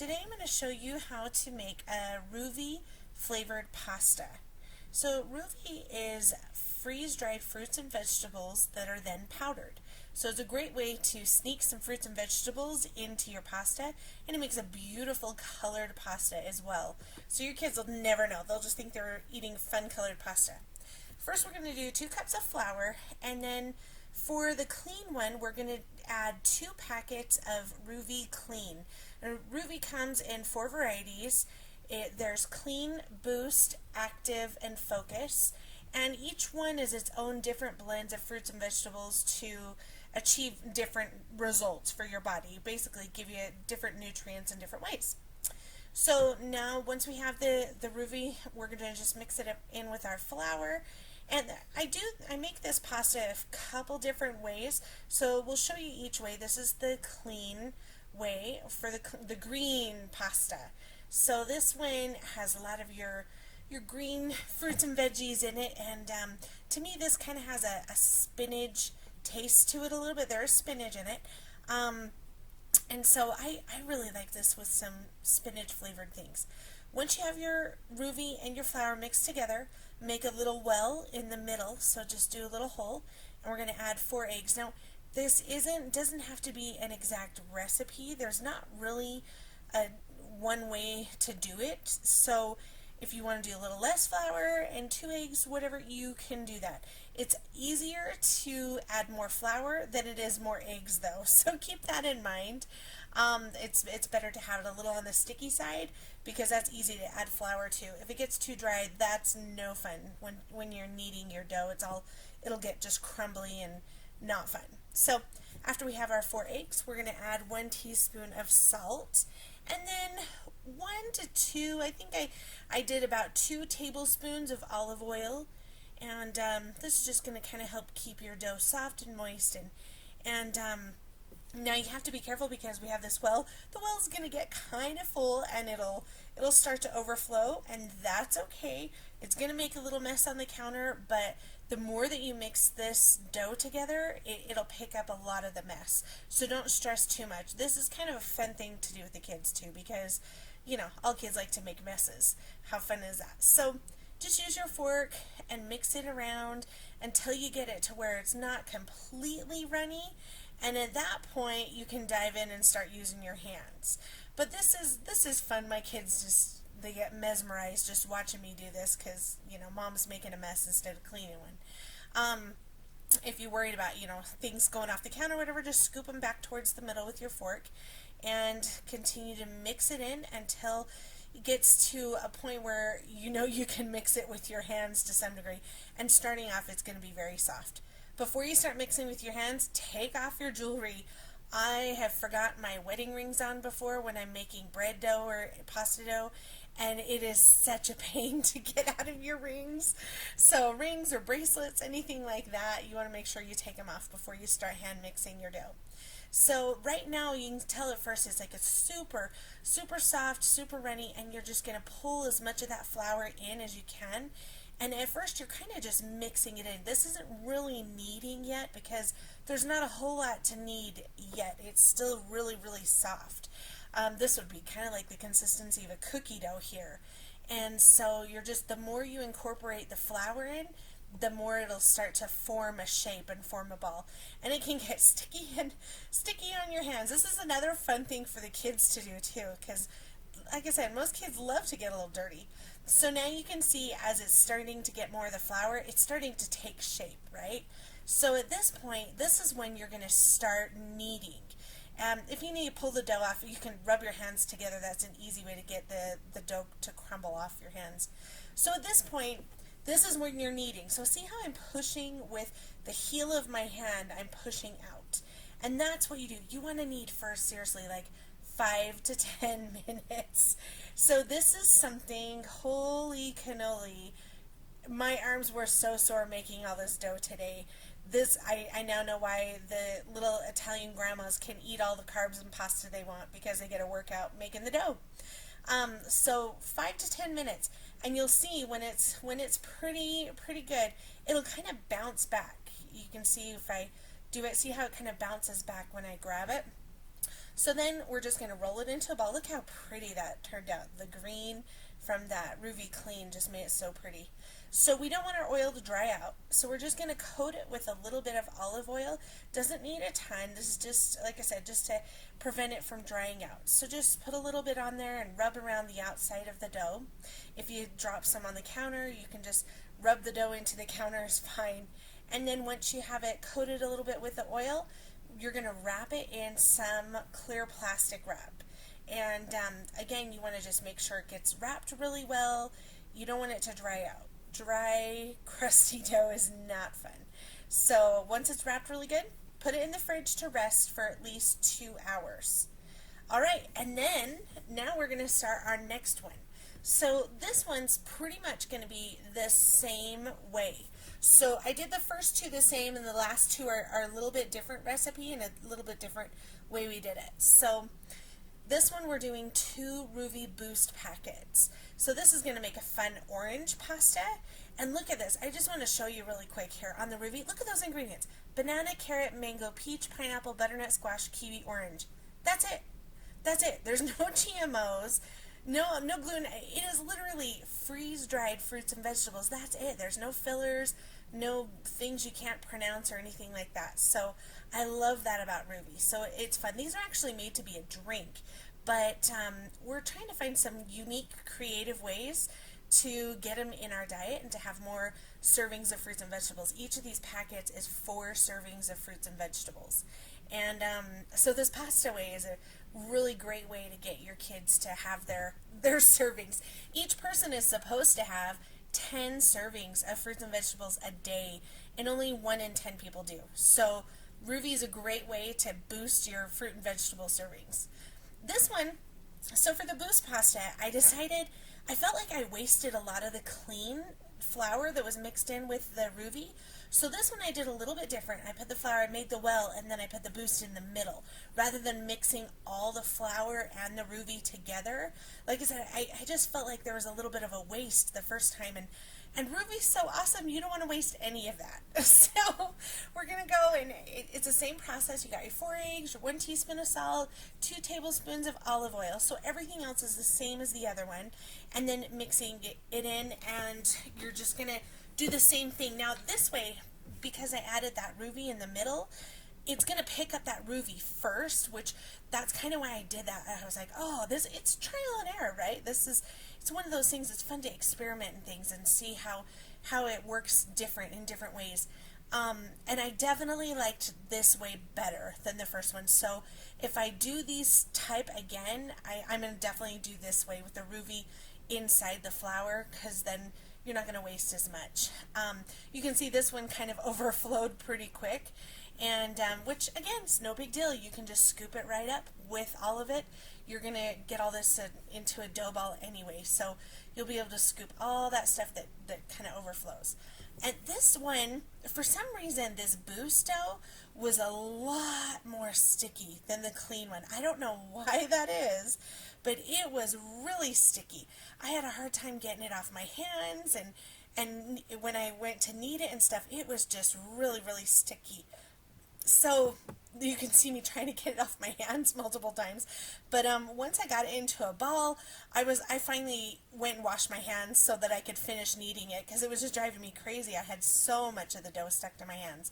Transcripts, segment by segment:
Today I'm going to show you how to make a RUVI flavored pasta. So RUVI is freeze-dried fruits and vegetables that are then powdered. So it's a great way to sneak some fruits and vegetables into your pasta, and it makes a beautiful colored pasta as well. So your kids will never know. They'll just think they're eating fun colored pasta. First we're going to do 2 cups of flour, and then for the clean one we're going to add 2 packets of RUVI Clean. And RUVI comes in 4 varieties. There's Clean, Boost, Active, and Focus, and each one is its own different blends of fruits and vegetables to achieve different results for your body, basically give you different nutrients in different ways. So now once we have the RUVI, we're going to just mix it up in with our flour. And I make this pasta a couple different ways, so we'll show you each way. This is the clean way for the green pasta. So this one has a lot of your green fruits and veggies in it, and to me this kind of has a spinach taste to it a little bit. There is spinach in it. And so I really like this with some spinach flavored things. Once you have your RUVI and your flour mixed together, make a little well in the middle, so just do a little hole, and we're going to add 4 eggs. Now this doesn't have to be an exact recipe. There's not really a one way to do it, so if you want to do a little less flour and 2 eggs, whatever, you can do that. It's easier to add more flour than it is more eggs though, so keep that in mind. It's better to have it a little on the sticky side because that's easy to add flour to. If it gets too dry, that's no fun. When you're kneading your dough, it'll get just crumbly and not fun. So after we have our 4 eggs, we're going to add 1 teaspoon of salt, and then 1 to 2, I think I did about 2 tablespoons of olive oil, and this is just going to kind of help keep your dough soft and moist. And now you have to be careful because we have this well. The well is going to get kind of full, and it'll start to overflow, and that's okay. It's going to make a little mess on the counter, but the more that you mix this dough together, it'll pick up a lot of the mess. So don't stress too much. This is kind of a fun thing to do with the kids too, because you know, all kids like to make messes. How fun is that? So just use your fork and mix it around until you get it to where it's not completely runny, and at that point you can dive in and start using your hands. But this is fun. My kids they get mesmerized just watching me do this because, you know, mom's making a mess instead of cleaning one. If you're worried about, you know, things going off the counter or whatever, just scoop them back towards the middle with your fork and continue to mix it in until it gets to a point where you know you can mix it with your hands to some degree. And starting off, it's going to be very soft. Before you start mixing with your hands, take off your jewelry. I have forgotten my wedding rings on before when I'm making bread dough or pasta dough, and it is such a pain to get out of your rings. So rings or bracelets, anything like that, you want to make sure you take them off before you start hand mixing your dough. So right now you can tell at first it's like it's super soft, super runny, and you're just going to pull as much of that flour in as you can. And at first you're kind of just mixing it in. This isn't really kneading yet because there's not a whole lot to knead yet. It's still really soft. This would be kind of like the consistency of a cookie dough here. And so the more you incorporate the flour in, the more it'll start to form a shape and form a ball. And it can get sticky on your hands. This is another fun thing for the kids to do too, because like I said, most kids love to get a little dirty. So now you can see as it's starting to get more of the flour, it's starting to take shape, right? So at this point, this is when you're going to start kneading. If you need to pull the dough off, you can rub your hands together. That's an easy way to get the dough to crumble off your hands. So at this point, this is when you're kneading. So see how I'm pushing with the heel of my hand, I'm pushing out. And that's what you do. You want to knead for, seriously, like 5 to 10 minutes. So this is something, holy cannoli. My arms were so sore making all this dough today. I now know why the little Italian grandmas can eat all the carbs and pasta they want, because they get a workout making the dough. So 5 to 10 minutes, and you'll see when it's pretty good, it'll kind of bounce back. You can see if I do it, see how it kind of bounces back when I grab it. So then we're just going to roll it into a ball. Look how pretty that turned out. The green from that RUVI Clean just made it so pretty. So we don't want our oil to dry out, so we're just going to coat it with a little bit of olive oil. Doesn't need a ton. This is just, like I said, just to prevent it from drying out. So just put a little bit on there and rub around the outside of the dough. If you drop some on the counter, you can just rub the dough into the counter, is fine. And then once you have it coated a little bit with the oil, you're going to wrap it in some clear plastic wrap. And again, you want to just make sure it gets wrapped really well. You don't want it to dry out. Dry, crusty dough is not fun. So once it's wrapped really good, put it in the fridge to rest for at least 2 hours. All right, and then now we're going to start our next one. So this one's pretty much going to be the same way. So I did the first two the same, and the last two are a little bit different recipe and a little bit different way we did it. So this one we're doing 2 RUVI Boost packets. So this is going to make a fun orange pasta. And look at this. I just want to show you really quick here on the RUVI. Look at those ingredients. Banana, carrot, mango, peach, pineapple, butternut, squash, kiwi, orange. That's it. That's it. There's no GMOs. No gluten. It is literally freeze-dried fruits and vegetables. That's it. There's no fillers, no things you can't pronounce or anything like that. So I love that about RUVI. So it's fun. These are actually made to be a drink, but we're trying to find some unique, creative ways to get them in our diet and to have more servings of fruits and vegetables. Each of these packets is 4 servings of fruits and vegetables. And so this pasta way is a really great way to get your kids to have their servings. Each person is supposed to have 10 servings of fruits and vegetables a day, and only 1 in 10 people do. So RUVI is a great way to boost your fruit and vegetable servings. This one, so for the Boost pasta, I felt like I wasted a lot of the clean flour that was mixed in with the RUVI. So this one I did a little bit different. I put the flour, I made the well, and then I put the Boost in the middle. Rather than mixing all the flour and the RUVI together, like I said, I just felt like there was a little bit of a waste the first time, and RUVI's so awesome, you don't want to waste any of that. So we're going to go, and it's the same process. You got your 4 eggs, your 1 teaspoon of salt, 2 tablespoons of olive oil. So everything else is the same as the other one. And then mixing it in, and you're just going to do the same thing. Now this way, because I added that RUVI in the middle, it's going to pick up that RUVI first, which that's kind of why I did that. I was like, oh, it's trial and error, right? It's one of those things that's fun to experiment in things and see how it works different in different ways. And I definitely liked this way better than the first one. So if I do these type again, I'm going to definitely do this way with the RUVI inside the flour, because then you're not going to waste as much. You can see this one kind of overflowed pretty quick, and which again is no big deal. You can just scoop it right up with all of it. You're going to get all this into a dough ball anyway, so you'll be able to scoop all that stuff that kind of overflows. And this one, for some reason, this Boost dough was a lot more sticky than the clean one. I don't know why that is, but it was really sticky. I had a hard time getting it off my hands, and when I went to knead it and stuff, it was just really, really sticky. So you can see me trying to get it off my hands multiple times. But once I got it into a ball, I finally went and washed my hands so that I could finish kneading it, because it was just driving me crazy. I had so much of the dough stuck to my hands.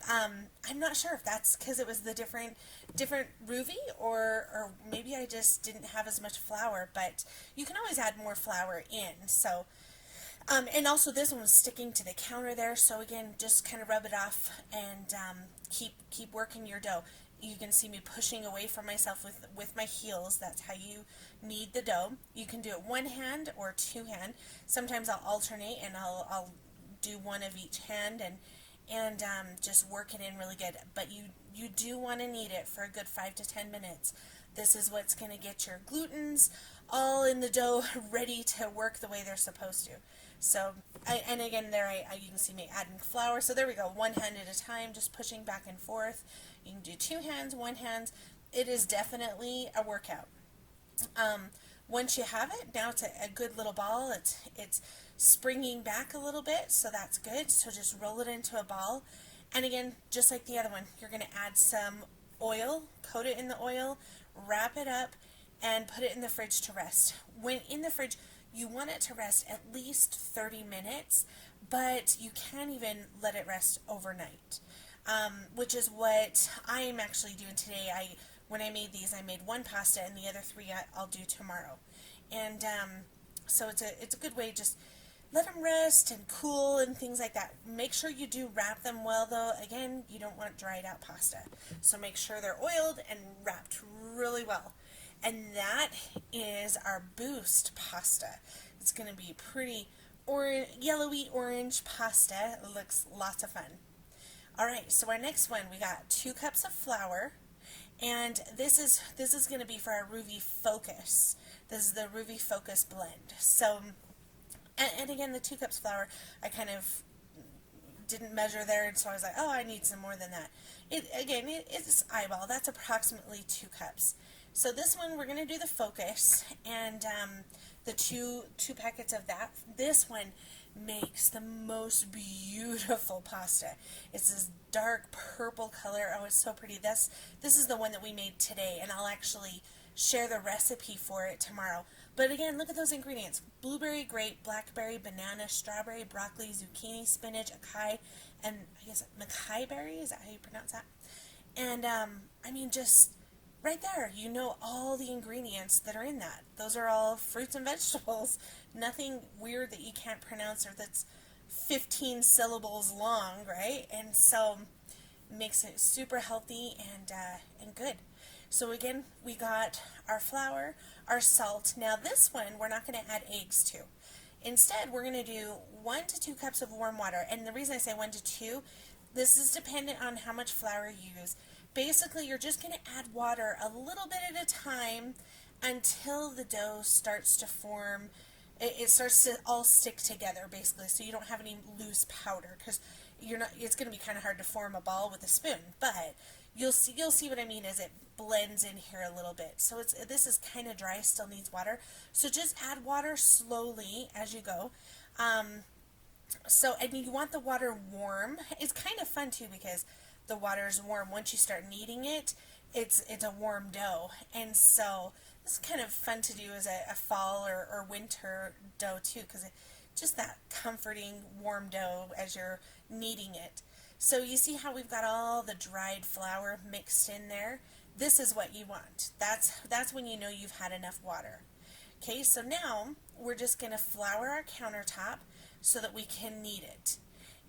I'm not sure if that's because it was the different RUVI, or maybe I just didn't have as much flour, but you can always add more flour in. So and also this one was sticking to the counter there, so again, just kind of rub it off and keep working your dough. You can see me pushing away from myself with my heels. That's how you knead the dough. You can do it one hand or two hand. Sometimes I'll alternate, and I'll do one of each hand and just work it in really good. But you do want to knead it for a good 5 to 10 minutes. This is what's going to get your glutens all in the dough, ready to work the way they're supposed to. So, and again, there you can see me adding flour. So there we go, one hand at a time, just pushing back and forth. You can do two hands, one hand. It is definitely a workout. Once you have it, now it's a good little ball. It's springing back a little bit, so that's good. So just roll it into a ball. And again, just like the other one, you're going to add some oil, coat it in the oil, wrap it up, and put it in the fridge to rest. When in the fridge, you want it to rest at least 30 minutes, but you can even let it rest overnight, which is what I'm actually doing today. When I made these, I made one pasta, and the other three I'll do tomorrow. And so it's a good way, just let them rest and cool and things like that. Make sure you do wrap them well, though. Again, you don't want dried out pasta. So make sure they're oiled and wrapped really well. And that is our Boost pasta. It's going to be pretty yellowy orange pasta. It looks lots of fun. Alright, so our next one, we got 2 cups of flour. And this is going to be for our RUVI Focus. This is the RUVI Focus blend. So, and again, the 2 cups flour, I kind of didn't measure there, and so I was like, oh, I need some more than that. It's eyeball. That's approximately 2 cups. So this one, we're going to do the Focus, and the two packets of that. This one makes the most beautiful pasta. It's this dark purple color. Oh, it's so pretty. This is the one that we made today, and I'll actually share the recipe for it tomorrow. But again, look at those ingredients: blueberry, grape, blackberry, banana, strawberry, broccoli, zucchini, spinach, acai, and I guess mackay berry. Is that how you pronounce that? And I mean, just right there, you know all the ingredients that are in that. Those are all fruits and vegetables. Nothing weird that you can't pronounce or that's 15 syllables long, right? And so makes it super healthy and good. So again, we got our flour, our salt. Now this one, we're not going to add eggs to. Instead, we're going to do 1 to 2 cups of warm water. And the reason I say 1 to 2, this is dependent on how much flour you use. Basically, you're just going to add water a little bit at a time until the dough starts to form. It starts to all stick together, basically, so you don't have any loose powder, because it's going to be kind of hard to form a ball with a spoon. But you'll see what I mean as it blends in here a little bit. So this is kind of dry, still needs water. So just add water slowly as you go. And you want the water warm. It's kind of fun too, because the water is warm. Once you start kneading it, it's a warm dough. And so this is kind of fun to do as a fall or winter dough too, because just that comforting warm dough as you're kneading it. So you see how we've got all the dried flour mixed in there? This is what you want. That's when you know you've had enough water. Okay, so now we're just going to flour our countertop so that we can knead it.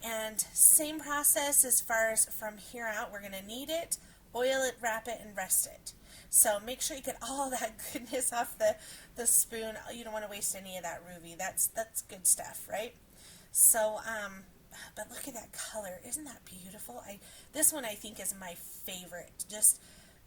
And same process as far as from here out. We're going to knead it, oil it, wrap it, and rest it. So make sure you get all that goodness off the spoon. You don't want to waste any of that RUVI. That's good stuff, right? So, but look at that color. Isn't that beautiful? This one I think is my favorite. Just,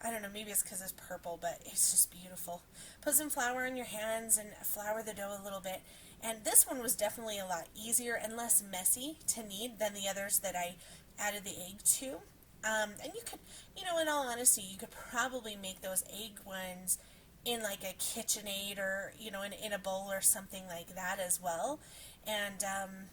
I don't know, maybe it's because it's purple, but it's just beautiful. Put some flour in your hands and flour the dough a little bit. And this one was definitely a lot easier and less messy to knead than the others that I added the egg to. And you could, in all honesty, you could probably make those egg ones in like a KitchenAid or, in a bowl or something like that as well. And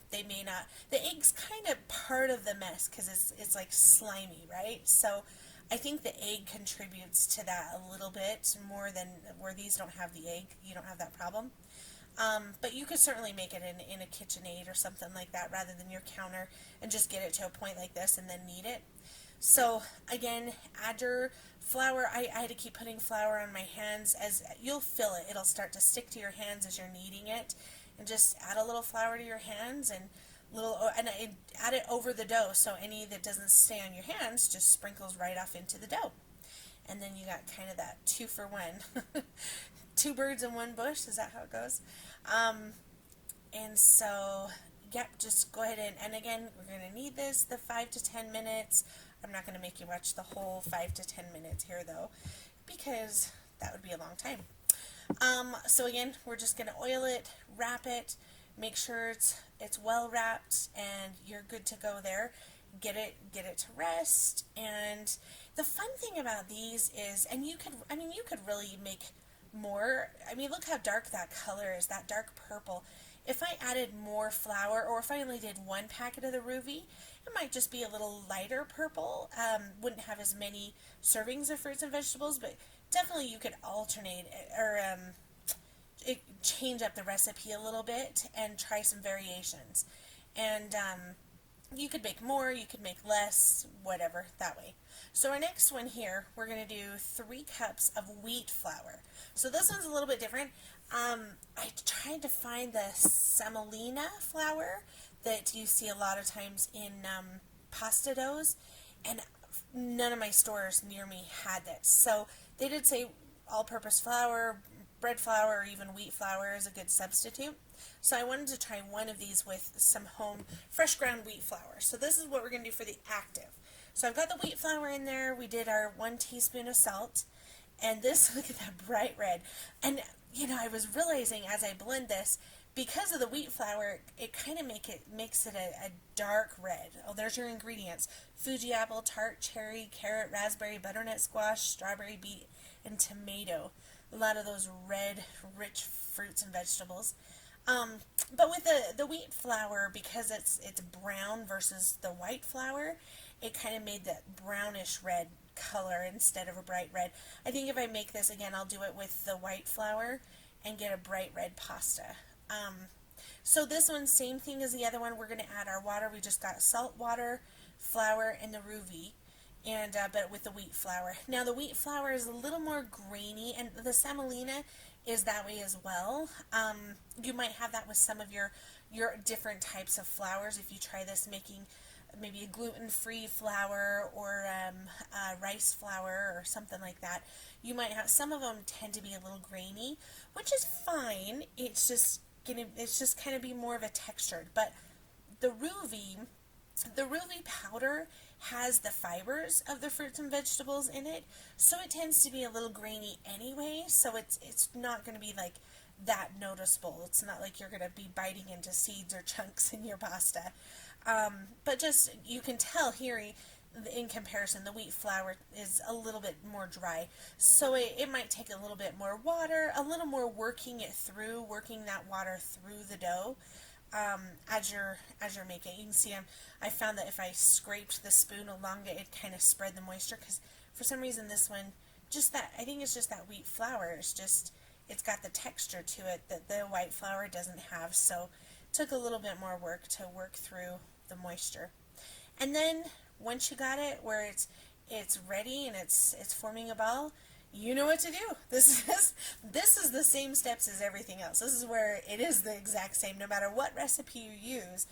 they may not, the egg's kind of part of the mess because it's like slimy, right? So I think the egg contributes to that a little bit more than where these don't have the egg. You don't have that problem. But you could certainly make it in a KitchenAid or something like that rather than your counter, and just get it to a point like this and then knead it. So again, add your flour. I had to keep putting flour on my hands. As you'll feel it, it'll start to stick to your hands as you're kneading it. And just add a little flour to your hands and add it over the dough, so any that doesn't stay on your hands just sprinkles right off into the dough. And then you got kind of that 2 for 1. 2 birds in 1 bush, is that how it goes? And so, yep, just go ahead and again, we're going to need this the 5 to 10 minutes. I'm not going to make you watch the whole 5 to 10 minutes here though, because that would be a long time. So again, we're just going to oil it, wrap it, make sure it's well wrapped, and you're good to go there. Get it to rest. And the fun thing about these is, and you could really make more. I mean, look how dark that color is, that dark purple. If I added more flour, or if I only did one packet of the RUVI, it might just be a little lighter purple. Wouldn't have as many servings of fruits and vegetables, but definitely you could alternate or change up the recipe a little bit and try some variations. And you could make more, you could make less, whatever, that way. So our next one here, we're going to do 3 cups of wheat flour. So this one's a little bit different. I tried to find the semolina flour that you see a lot of times in pasta doughs, and none of my stores near me had this. So they did say all-purpose flour, bread flour, or even wheat flour is a good substitute. So I wanted to try one of these with some home fresh ground wheat flour. So this is what we're going to do for the active. So I've got the wheat flour in there. We did our 1 teaspoon of salt. And this, look at that bright red. And, you know, I was realizing as I blend this, because of the wheat flour, it kind of makes it a dark red. Oh, there's your ingredients. Fuji apple, tart, cherry, carrot, raspberry, butternut squash, strawberry, beet, and tomato. A lot of those red, rich fruits and vegetables. But with the wheat flour, because it's brown versus the white flour, it kind of made that brownish red color instead of a bright red. I think if I make this again, I'll do it with the white flour and get a bright red pasta. So this one, same thing as the other one. We're going to add our water. We just got salt, water, flour, and the RUVI, and but with the wheat flour. Now the wheat flour is a little more grainy, and the semolina is that way as well. You might have that with some of your different types of flours. If you try this, making maybe a gluten-free flour or rice flour or something like that, you might have, some of them tend to be a little grainy, which is fine. It's just kind of be more of a textured. But the RUVI powder has the fibers of the fruits and vegetables in it, so it tends to be a little grainy anyway, so it's not going to be like that noticeable. It's not like you're going to be biting into seeds or chunks in your pasta. But just, you can tell here in comparison, the wheat flour is a little bit more dry. So it might take a little bit more water, a little more working that water through the dough. As you're making it, you can see I found that if I scraped the spoon along it, it kind of spread the moisture, because for some reason this one, I think it's just that wheat flour, it's got the texture to it that the white flour doesn't have, so it took a little bit more work to work through the moisture. And then once you got it where it's ready and it's forming a ball, you know what to do. This is the same steps as everything else. This is where it is the exact same. No matter what recipe you use,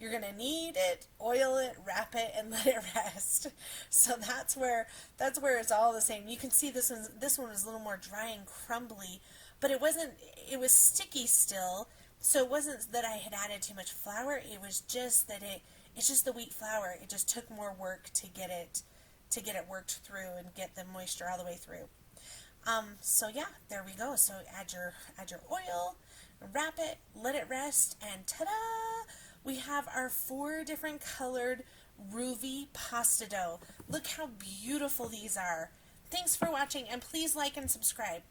you're going to knead it, oil it, wrap it, and let it rest. So that's where it's all the same. You can see this one was a little more dry and crumbly, but it was sticky still. So it wasn't that I had added too much flour. It was just that it's just the wheat flour. It just took more work to get it worked through and get the moisture all the way through. So yeah, there we go. So add your oil, wrap it, let it rest, and ta-da! We have our 4 different colored RUVI pasta dough. Look how beautiful these are. Thanks for watching, and please like and subscribe.